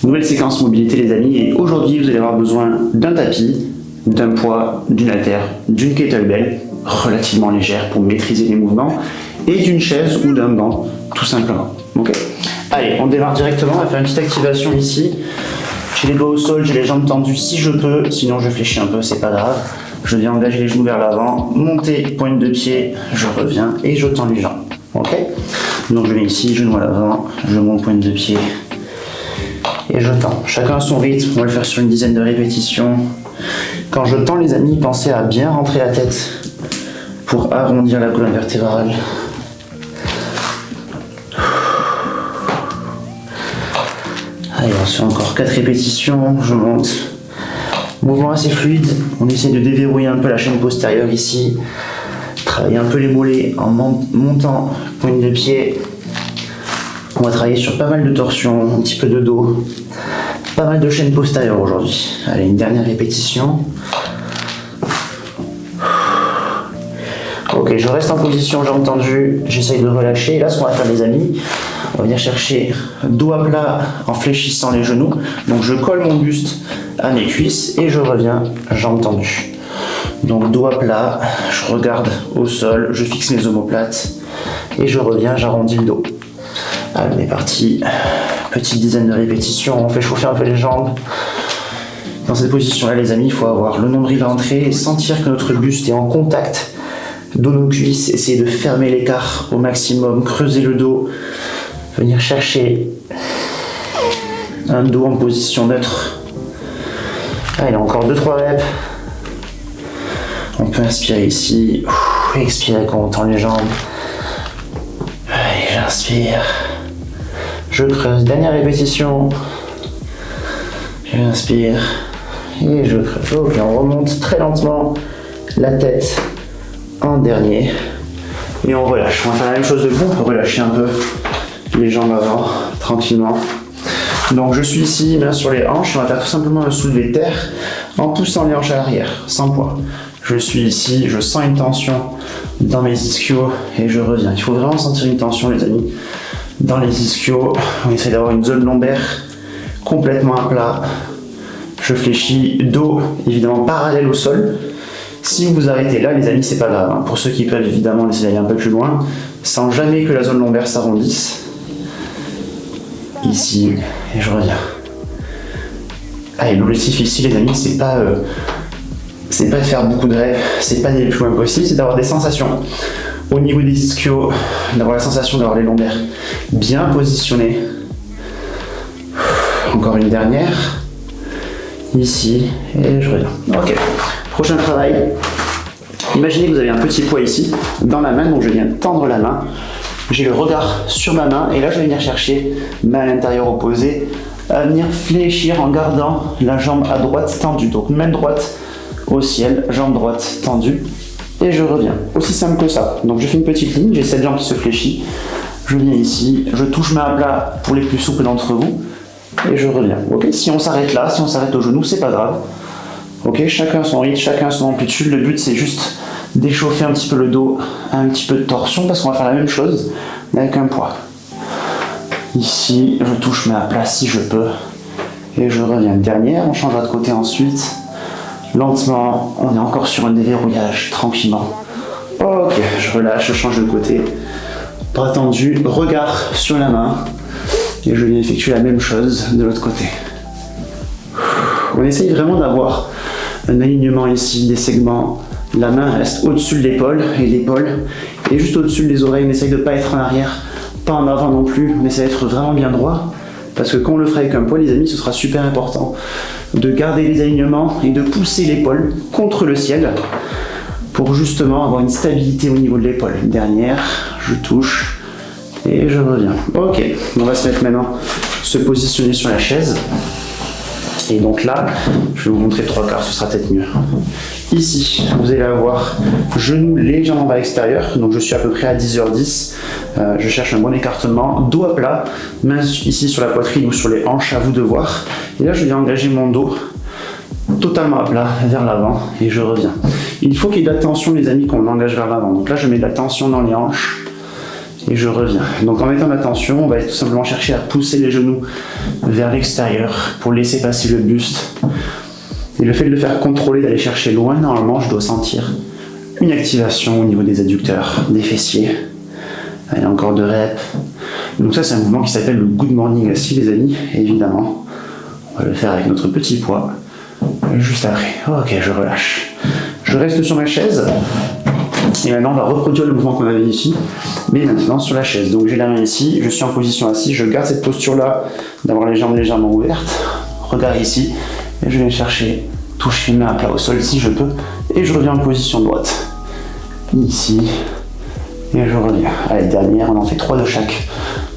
Nouvelle séquence mobilité les amis, et aujourd'hui vous allez avoir besoin d'un tapis, d'un poids, d'une haltère, d'une kettlebell relativement légère pour maîtriser les mouvements et d'une chaise ou d'un banc tout simplement. Ok. Allez, on démarre directement, on va faire une petite activation ici. J'ai les doigts au sol, j'ai les jambes tendues si je peux, sinon je fléchis un peu, c'est pas grave. Je viens engager les genoux vers l'avant, monter pointe de pied, je reviens et je tends les jambes. Ok. Donc je viens ici, genou à l'avant, je monte pointe de pied et je tends. Chacun à son rythme, on va le faire sur une dizaine de répétitions. Quand je tends les amis, pensez à bien rentrer la tête pour arrondir la colonne vertébrale. Allez, on se fait encore 4 répétitions, je monte. Mouvement assez fluide, on essaie de déverrouiller un peu la chaîne postérieure ici. Travailler un peu les mollets en montant pointe de pied. On va travailler sur pas mal de torsions, un petit peu de dos, pas mal de chaîne postérieure aujourd'hui. Allez, une dernière répétition. Ok, je reste en position, jambes tendues, j'essaye de relâcher. Et là, ce qu'on va faire les amis, on va venir chercher dos à plat en fléchissant les genoux. Donc je colle mon buste à mes cuisses et je reviens jambes tendues. Donc dos à plat, je regarde au sol, je fixe mes omoplates et je reviens, j'arrondis le dos. Allez, on est parti. Petite dizaine de répétitions, on fait chauffer un peu les jambes. Dans cette position-là, les amis, il faut avoir le nombril rentré et sentir que notre buste est en contact de nos cuisses. Essayez de fermer l'écart au maximum, creuser le dos, venir chercher un dos en position neutre. Allez, encore 2-3 reps. On peut inspirer ici, expirer quand on tend les jambes. Allez, j'inspire. Je creuse, dernière répétition. J'inspire et je creuse. Ok, on remonte très lentement la tête en dernier. Et on relâche. On va faire la même chose de bon, on peut relâcher un peu les jambes avant, tranquillement. Donc je suis ici, main sur les hanches, on va faire tout simplement un soulevé terre en poussant les hanches à l'arrière, sans poids. Je suis ici, je sens une tension dans mes ischios et je reviens. Il faut vraiment sentir une tension les amis. Dans les ischios, on essaie d'avoir une zone lombaire complètement à plat. Je fléchis, dos évidemment parallèle au sol. Si vous vous arrêtez là, les amis, c'est pas grave. Hein. Pour ceux qui peuvent évidemment essayer d'aller un peu plus loin, sans jamais que la zone lombaire s'arrondisse. Ici, et je reviens. Allez, l'objectif ici, les amis, c'est pas de faire beaucoup de reps, c'est pas d'aller le plus loin possible, c'est d'avoir des sensations au niveau des ischios, d'avoir la sensation d'avoir les lombaires bien positionnés. Encore une dernière. Ici, et je reviens. Ok, prochain travail. Imaginez que vous avez un petit poids ici, dans la main, donc je viens tendre la main. J'ai le regard sur ma main, et là je vais venir chercher main à l'intérieur opposée, à venir fléchir en gardant la jambe à droite tendue. Donc main droite au ciel, jambe droite tendue, et je reviens. Aussi simple que ça. Donc je fais une petite ligne, j'ai cette jambe qui se fléchit, je viens ici, je touche main à plat pour les plus souples d'entre vous, et je reviens. Ok, si on s'arrête là, si on s'arrête au genou, c'est pas grave. Ok, chacun son rythme, chacun son amplitude. Le but c'est juste d'échauffer un petit peu le dos, un petit peu de torsion, parce qu'on va faire la même chose mais avec un poids. Ici, je touche main à plat si je peux, et je reviens. Dernière, on change de côté ensuite. Lentement, on est encore sur un déverrouillage, tranquillement. Ok, je relâche, je change de côté. Bras tendu, regard sur la main. Et je viens effectuer la même chose de l'autre côté. On essaye vraiment d'avoir un alignement ici, des segments. La main reste au-dessus de l'épaule, et l'épaule est juste au-dessus des oreilles. On essaye de ne pas être en arrière, pas en avant non plus. On essaie d'être vraiment bien droit. Parce que quand on le fera avec un poids, les amis, ce sera super important de garder les alignements et de pousser l'épaule contre le ciel pour justement avoir une stabilité au niveau de l'épaule. Dernière, je touche et je reviens. Ok, on va se mettre maintenant, se positionner sur la chaise. Et donc là, je vais vous montrer 3/4, ce sera peut-être mieux. Ici, vous allez avoir genoux légèrement vers l'extérieur, donc je suis à peu près à 10h10. Je cherche un bon écartement, dos à plat, main ici sur la poitrine ou sur les hanches, à vous de voir. Et là, je viens engager mon dos totalement à plat vers l'avant et je reviens. Il faut qu'il y ait de la tension, les amis, qu'on engage vers l'avant. Donc là, je mets de la tension dans les hanches et je reviens. Donc en mettant ma tension, on va tout simplement chercher à pousser les genoux vers l'extérieur pour laisser passer le buste. Et le fait de le faire contrôler, d'aller chercher loin, normalement, je dois sentir une activation au niveau des adducteurs, des fessiers. Allez, encore 2 reps. Donc ça, c'est un mouvement qui s'appelle le Good Morning assis, les amis. Et évidemment, on va le faire avec notre petit poids. Juste après. Ok, je relâche. Je reste sur ma chaise. Et maintenant, on va reproduire le mouvement qu'on avait ici, mais maintenant sur la chaise. Donc j'ai la main ici, je suis en position assise, je garde cette posture-là, d'avoir les jambes légèrement ouvertes. Regard ici, et je viens chercher, toucher mes mains à plat au sol si je peux, et je reviens en position droite. Ici, et je reviens. Allez, dernière, on en fait 3 de chaque.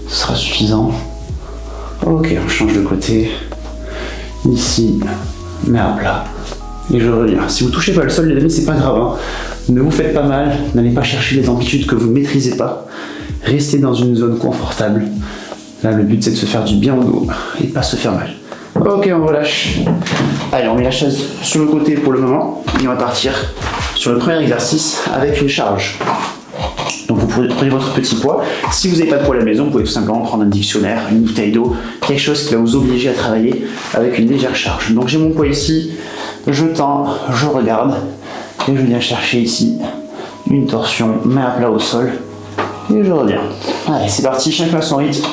Ce sera suffisant. Ok, on change de côté. Ici, main à plat. Et je reviens. Si vous touchez pas le sol, les amis, c'est pas grave. Hein. Ne vous faites pas mal. N'allez pas chercher les amplitudes que vous ne maîtrisez pas. Restez dans une zone confortable. Là, le but, c'est de se faire du bien au dos et pas se faire mal. Ok, on relâche. Allez, on met la chaise sur le côté pour le moment. Et on va partir sur le premier exercice avec une charge. Donc vous prenez votre petit poids. Si vous n'avez pas de poids à la maison, vous pouvez tout simplement prendre un dictionnaire, une bouteille d'eau, quelque chose qui va vous obliger à travailler avec une légère charge. Donc j'ai mon poids ici, je tends, je regarde et je viens chercher ici une torsion, main à plat au sol et je reviens. Allez, c'est parti, chacun à son rythme.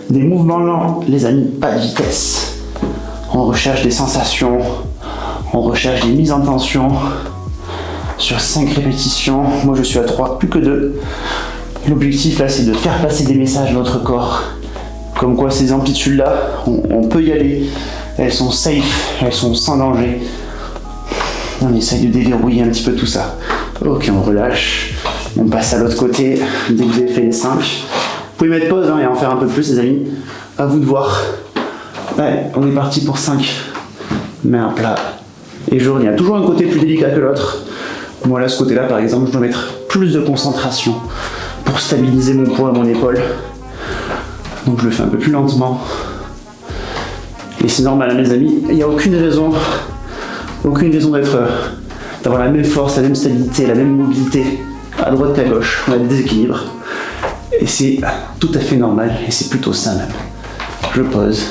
Des mouvements lents, les amis, pas de vitesse. On recherche des sensations, on recherche des mises en tension. Sur 5 répétitions, moi je suis à 3, plus que 2. L'objectif là, c'est de faire passer des messages à notre corps. Comme quoi ces amplitudes là, on peut y aller. Elles sont safe, elles sont sans danger. On essaye de déverrouiller un petit peu tout ça. Ok, on relâche. On passe à l'autre côté, dès que vous avez fait les 5. Vous pouvez mettre pause hein, et en faire un peu plus les amis. À vous de voir. Ouais, on est parti pour 5. Main à plat. Et je reviens. Toujours un côté plus délicat que l'autre. Moi là, ce côté-là, par exemple, je dois mettre plus de concentration pour stabiliser mon poids à mon épaule. Donc je le fais un peu plus lentement. Et c'est normal, mes amis, il n'y a aucune raison d'avoir la même force, la même stabilité, la même mobilité à droite qu'à gauche. On a des déséquilibres. Et c'est tout à fait normal, et c'est plutôt sain même. Je pose,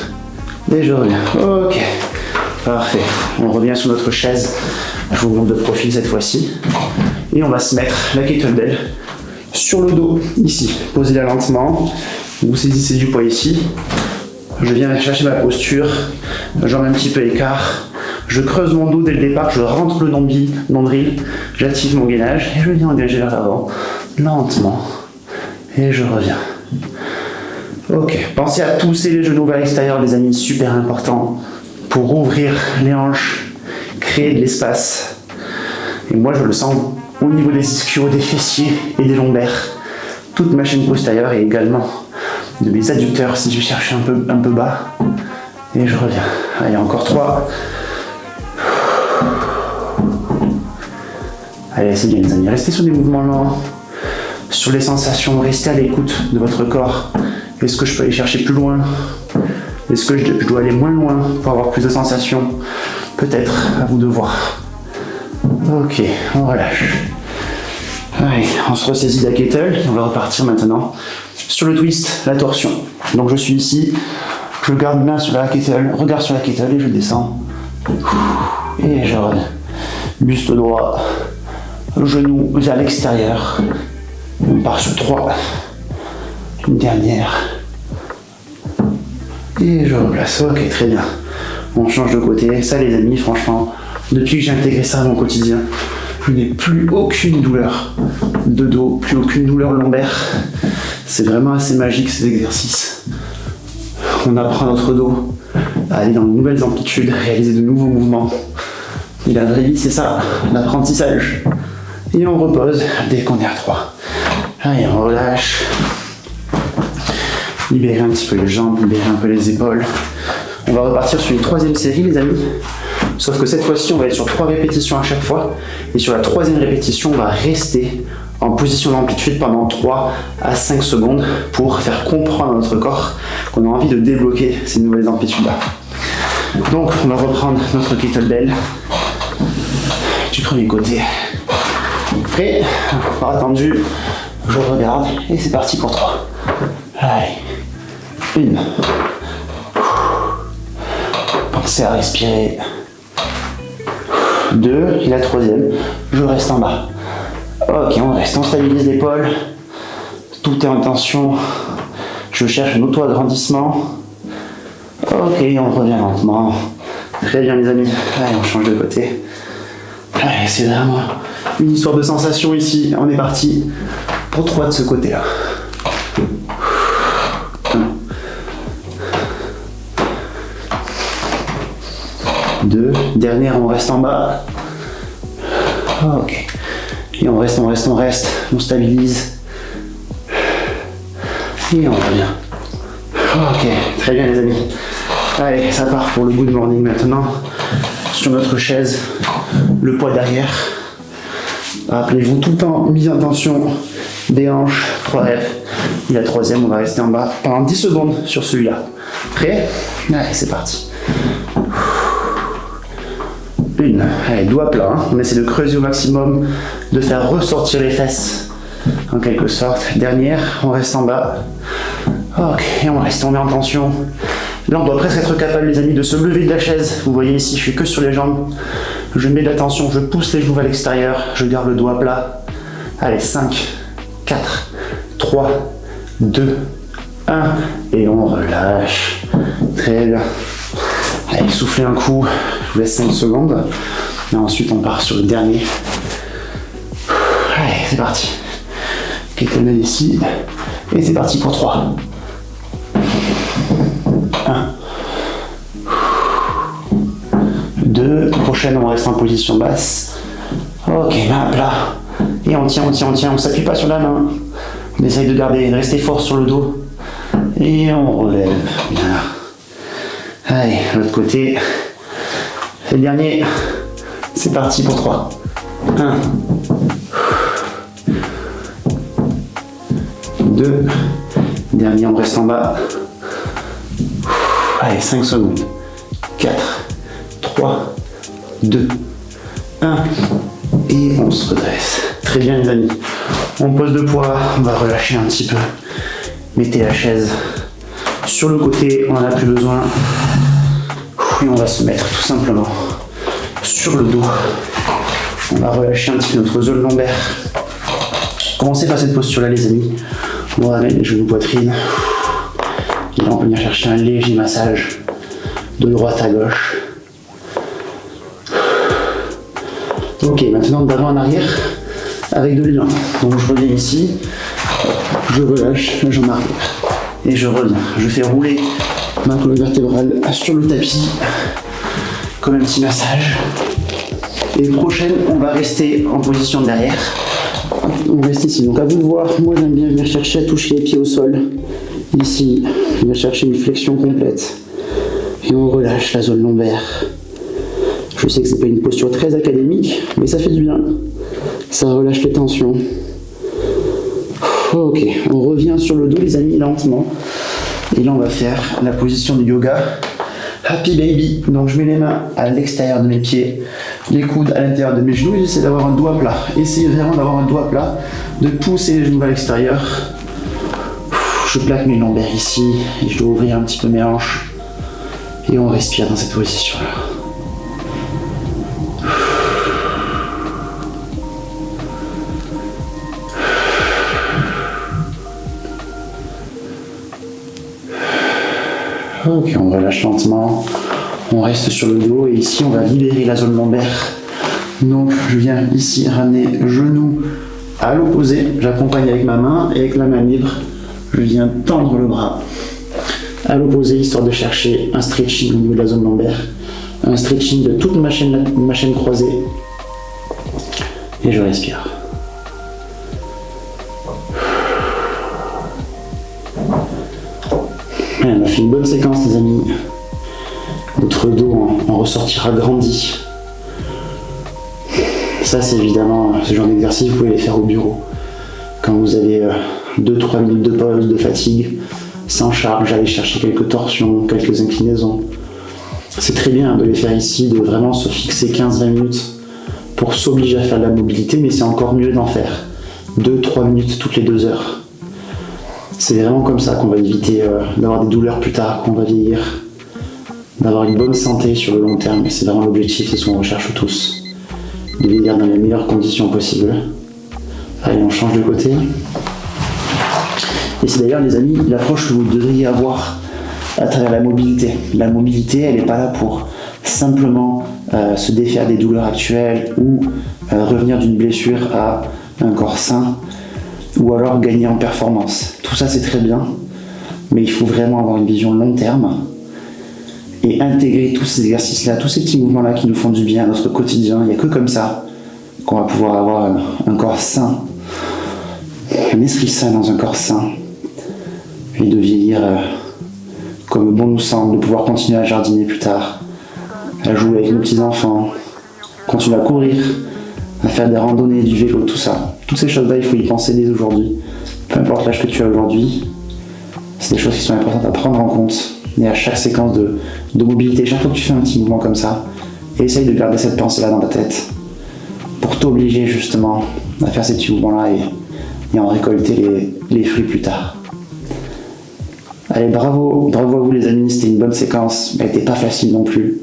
et je reviens. Ok, parfait. On revient sur notre chaise. Je vous montre de profil cette fois-ci. Et on va se mettre la kettlebell sur le dos, ici. Posez-la lentement. Vous saisissez du poids ici. Je viens chercher ma posture. Jambes un petit peu écart. Je creuse mon dos dès le départ. Je rentre le nombril. J'active mon gainage. Et je viens engager vers l'avant. Lentement. Et je reviens. Ok. Pensez à pousser les genoux vers l'extérieur, les amis. Super important. Pour ouvrir les hanches. Créer de l'espace. Et moi je le sens au niveau des ischios, des fessiers et des lombaires. Toute ma chaîne postérieure et également de mes adducteurs si je cherche un peu bas. Et je reviens. Allez, encore 3. Allez, c'est bien les amis. Restez sur des mouvements lents, sur les sensations, restez à l'écoute de votre corps. Est-ce que je peux aller chercher plus loin? Est-ce que je dois aller moins loin pour avoir plus de sensations? Peut-être, à vous de voir. Ok, on relâche. Allez, on se ressaisit de la kettle et on va repartir maintenant sur le twist, la torsion. Donc je suis ici, je garde main sur la kettle, regard sur la kettle et je descends. Et je reviens. Buste droit, genou vers l'extérieur. On part sur 3. Une dernière. Et je replace. Ok, très bien. On change de côté. Ça les amis, franchement, depuis que j'ai intégré ça à mon quotidien, je n'ai plus aucune douleur de dos, plus aucune douleur lombaire. C'est vraiment assez magique ces exercices. On apprend à notre dos à aller dans de nouvelles amplitudes, réaliser de nouveaux mouvements. Et la vraie vie, c'est ça, l'apprentissage. Et on repose dès qu'on est à 3. Allez, on relâche. Libérer un petit peu les jambes, libérer un peu les épaules. On va repartir sur une 3e série, les amis. Sauf que cette fois-ci, on va être sur 3 répétitions à chaque fois. Et sur la 3e répétition, on va rester en position d'amplitude pendant 3 à 5 secondes pour faire comprendre à notre corps qu'on a envie de débloquer ces nouvelles amplitudes-là. Donc, on va reprendre notre kettlebell du premier côté. Prêt? Pas attendu. Je regarde et c'est parti pour 3. Allez. 1. Pensez à respirer. 2. Et la troisième, je reste en bas. Ok, on reste, on stabilise l'épaule. Tout est en tension. Je cherche un auto-agrandissement. Ok, on revient lentement. Très bien les amis. Allez, on change de côté. Allez, c'est vraiment une histoire de sensation ici. On est parti pour 3 de ce côté-là. 2. Dernière, on reste en bas. Ok. Et on reste. On stabilise. Et on revient. Ok, très bien les amis. Allez, ça part pour le good morning maintenant. Sur notre chaise, le poids derrière. Rappelez-vous tout le temps, mise en tension des hanches, 3 reps. Et la troisième, on va rester en bas pendant 10 secondes sur celui-là. Prêt? Allez, c'est parti. 1. Allez, doigt plat. Hein. On essaie de creuser au maximum, de faire ressortir les fesses, en quelque sorte. Dernière, on reste en bas. Ok, et on reste, on met en tension. Là, on doit presque être capable, les amis, de se lever de la chaise. Vous voyez ici, je suis que sur les jambes. Je mets de la tension, je pousse les genoux à l'extérieur. Je garde le doigt plat. Allez, 5, 4, 3, 2, 1. Et on relâche. Très bien. Allez, soufflez un coup. Je vous laisse 5 secondes. Et ensuite, on part sur le dernier. Allez, c'est parti. Quelques mains ici. Et c'est parti pour 3. 1. 2. Prochaine, on reste en position basse. Ok, main à plat. Et on tient. On s'appuie pas sur la main. On essaye de rester fort sur le dos. Et on relève. Bien. Allez, l'autre côté. Et le dernier. C'est parti pour 3. 1. 2. Dernier, on reste en bas. Allez, 5 secondes. 4, 3, 2, 1. Et on se redresse. Très bien les amis. On pose le poids, on va relâcher un petit peu. Mettez la chaise sur le côté, on n'en a plus besoin. Et on va se mettre tout simplement sur le dos. On va relâcher un petit peu notre zone lombaire. Commencez par cette posture-là les amis. On va mettre les genoux poitrine. Et là, on peut venir chercher un léger massage de droite à gauche. Ok, maintenant d'avant en arrière avec de l'élan. Donc je reviens ici, je relâche la jambe arrière et je reviens. Je fais rouler ma colonne vertébrale sur le tapis comme un petit massage. Et prochaine, on va rester en position derrière. On reste ici. Donc à vous de voir, moi j'aime bien venir chercher à toucher les pieds au sol. Ici, on va chercher une flexion complète et on relâche la zone lombaire. Je sais que c'est pas une posture très académique, mais ça fait du bien. Ça relâche les tensions. Ok, on revient sur le dos les amis lentement. Et là on va faire la position du yoga Happy Baby. Donc je mets les mains à l'extérieur de mes pieds, les coudes à l'intérieur de mes genoux et j'essaie d'avoir un doigt plat. Essayez vraiment d'avoir un doigt plat, de pousser les genoux à l'extérieur. Je plaque mes lombaires ici et je dois ouvrir un petit peu mes hanches. Et on respire dans cette position-là. Ok, on relâche lentement. On reste sur le dos et ici on va libérer la zone lombaire. Donc je viens ici ramener genou à l'opposé. J'accompagne avec ma main et avec la main libre, je viens tendre le bras à l'opposé, histoire de chercher un stretching au niveau de la zone lombaire, un stretching de toute ma chaîne croisée, et je respire. Et on a fait une bonne séquence les amis, votre dos en ressortira grandi. Ça c'est évidemment ce genre d'exercice, vous pouvez les faire au bureau, quand vous avez 2-3 minutes de pause, de fatigue, sans charge, aller chercher quelques torsions, quelques inclinaisons. C'est très bien de les faire ici, de vraiment se fixer 15-20 minutes pour s'obliger à faire de la mobilité, mais c'est encore mieux d'en faire 2-3 minutes toutes les 2 heures. C'est vraiment comme ça qu'on va éviter d'avoir des douleurs plus tard, qu'on va vieillir, d'avoir une bonne santé sur le long terme. Et c'est vraiment l'objectif, c'est ce qu'on recherche tous, de vieillir dans les meilleures conditions possibles. Allez, on change de côté. Et c'est d'ailleurs, les amis, l'approche que vous devriez avoir à travers la mobilité. La mobilité, elle n'est pas là pour simplement se défaire des douleurs actuelles ou revenir d'une blessure à un corps sain ou alors gagner en performance. Tout ça, c'est très bien, mais il faut vraiment avoir une vision long terme et intégrer tous ces exercices-là, tous ces petits mouvements-là qui nous font du bien à notre quotidien. Il n'y a que comme ça qu'on va pouvoir avoir un corps sain, un esprit sain dans un corps sain, et de vieillir comme bon nous semble, de pouvoir continuer à jardiner plus tard, à jouer avec nos petits-enfants, continuer à courir, à faire des randonnées, du vélo, tout ça. Toutes ces choses-là, il faut y penser dès aujourd'hui. Peu importe l'âge que tu as aujourd'hui, c'est des choses qui sont importantes à prendre en compte. Et à chaque séquence de mobilité, chaque fois que tu fais un petit mouvement comme ça, essaye de garder cette pensée-là dans ta tête pour t'obliger justement à faire ces petits mouvements-là et en récolter les fruits plus tard. Allez, bravo à vous les amis, c'était une bonne séquence, mais elle n'était pas facile non plus.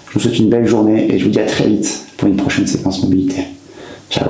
Je vous souhaite une belle journée et je vous dis à très vite pour une prochaine séquence mobilité. Ciao.